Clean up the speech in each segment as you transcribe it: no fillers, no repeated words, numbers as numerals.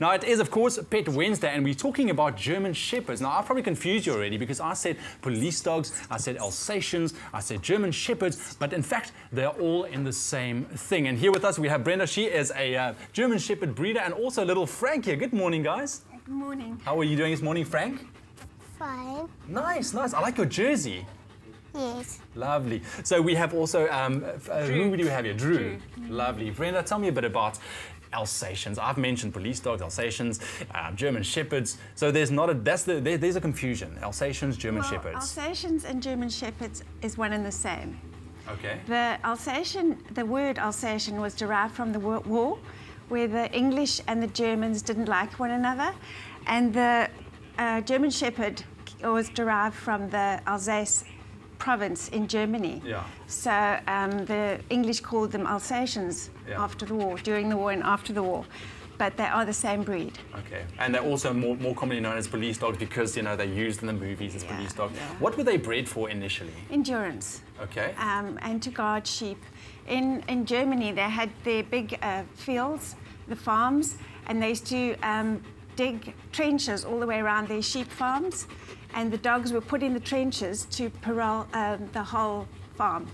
Now, it is, of course, Pet Wednesday, and we're talking about German Shepherds. Now, I've probably confused you already because I said police dogs, I said Alsatians, I said German Shepherds, but in fact, they're all in the same thing. And here with us, we have Brenda. She is a German Shepherd breeder, and also little Frank here. Good morning, guys. Good morning. How are you doing this morning, Frank? Fine. Nice, nice. I like your jersey. Yes. Lovely. So we have also, who do we have here? Drew. Lovely. Brenda, tell me a bit about Alsatians. I've mentioned police dogs, Alsatians, German Shepherds. So there's not a, there's a confusion. Alsatians, German Shepherds. Alsatians and German Shepherds is one and the same. Okay. The word Alsatian was derived from the war, where the English and the Germans didn't like one another, and the German Shepherd was derived from the Alsace province in Germany. Yeah. So the English called them Alsatians after the war, during the war and after the war. But they are the same breed. Okay. And they're also more commonly known as police dogs because, you know, they're used in the movies as police dogs. Yeah. What were they bred for initially? Endurance. Okay. And to guard sheep. In Germany, they had their big fields, the farms, and they used to dig trenches all the way around their sheep farms, and the dogs were put in the trenches to parole the whole farm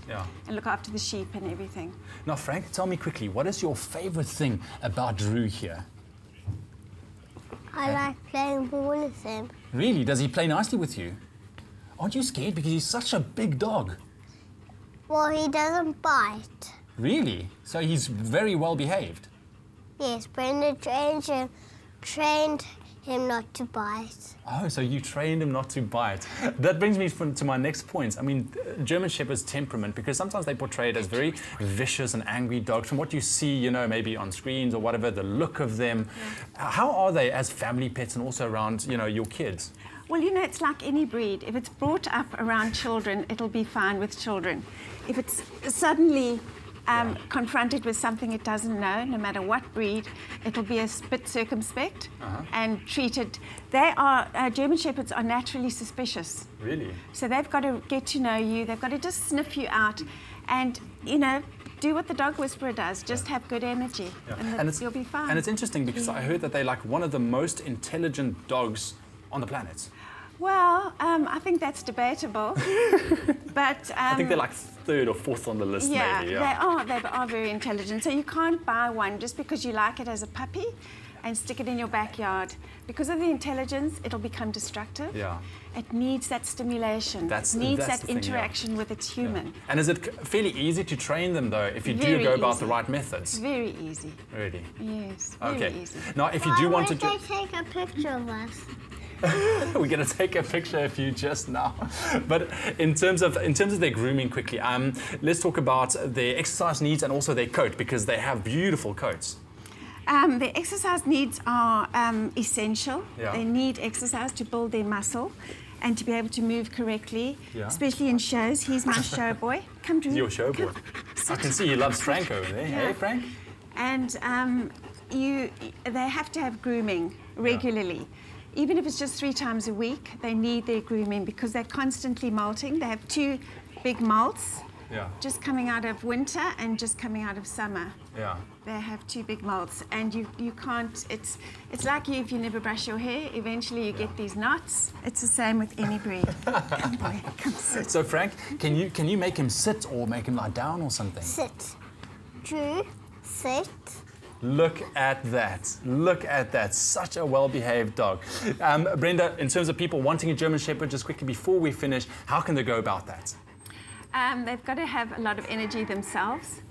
and look after the sheep and everything. Now, Frank, tell me quickly, what is your favorite thing about Drew here? I like playing ball with him. Really? Does he play nicely with you? Aren't you scared because he's such a big dog? Well, he doesn't bite. Really? So he's very well behaved? Yes, Brenda trained him not to bite. Oh, so you trained him not to bite. That brings me to my next point. I mean, German Shepherd's temperament, because sometimes they portray it as very vicious and angry dogs. From what you see, you know, maybe on screens or whatever, the look of them. Yeah. How are they as family pets and also around, you know, your kids? Well, you know, it's like any breed. If it's brought up around children, it'll be fine with children. If it's suddenly confronted with something it doesn't know, no matter what breed, it'll be a bit circumspect and treated. German Shepherds are naturally suspicious. Really? So they've got to get to know you, they've got to just sniff you out and, you know, do what the dog whisperer does, just have good energy and you'll be fine. And it's interesting because I heard that they're like one of the most intelligent dogs on the planet. Well, I think that's debatable, but... I think they're like third or fourth on the list, maybe. Yeah, they are very intelligent. So you can't buy one just because you like it as a puppy and stick it in your backyard. Because of the intelligence, it'll become destructive. Yeah. It needs that stimulation. It needs that interaction with its human. Yeah. And is it fairly easy to train them, though, if you do go about the right methods? Very easy. Really? Yes, very easy. Now, if you do want to... Why don't they take a picture of us? We're going to take a picture of you just now. But in terms of their grooming quickly, let's talk about their exercise needs and also their coat, because they have beautiful coats. Their exercise needs are essential. Yeah. They need exercise to build their muscle and to be able to move correctly, especially in shows. He's my show boy. Come, Drew. Your show boy. I can see he loves Frank over there. Hey, Frank. And they have to have grooming regularly. Even if it's just 3 times a week, they need their grooming because they're constantly molting. They have 2 big molts, just coming out of winter and just coming out of summer. Yeah. They have 2 big molts, and you can't. It's like if you never brush your hair. Eventually, you get these knots. It's the same with any breed. Come, boy, come sit. So, Frank, can you make him sit or make him lie down or something? Sit. Drew, sit. Look at that. Look at that. Such a well-behaved dog. Brenda, in terms of people wanting a German Shepherd, just quickly before we finish, how can they go about that? They've got to have a lot of energy themselves.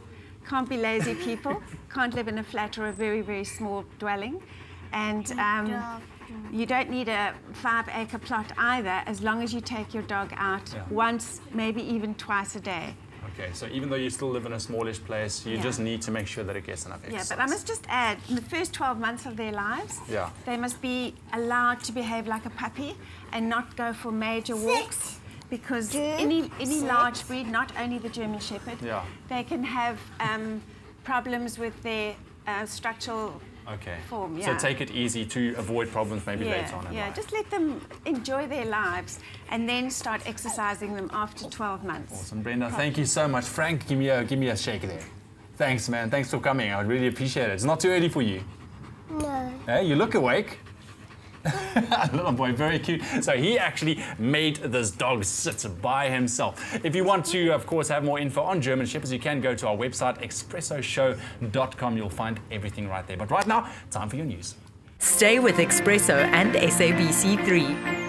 Can't be lazy people. Can't live in a flat or a very, very small dwelling. And you don't need a 5-acre plot either, as long as you take your dog out once, maybe even twice a day. Okay, so even though you still live in a smallish place, you just need to make sure that it gets enough exercise. Yeah, but I must just add, in the first 12 months of their lives, they must be allowed to behave like a puppy and not go for major walks. Because any large breed, not only the German Shepherd, they can have problems with their structural form. So take it easy to avoid problems maybe later on in life. Just let them enjoy their lives and then start exercising them after 12 months. Awesome, Brenda. Thank you so much. Frank, give me a shake there. Thanks, man. Thanks for coming. I really appreciate it. It's not too early for you. No. Hey, you look awake. Little boy, very cute. So he actually made this dog sit by himself. If you want to, of course, have more info on German Shepherds, you can go to our website, eXpressoshow.com. You'll find everything right there. But right now, time for your news. Stay with eXpresso and SABC3.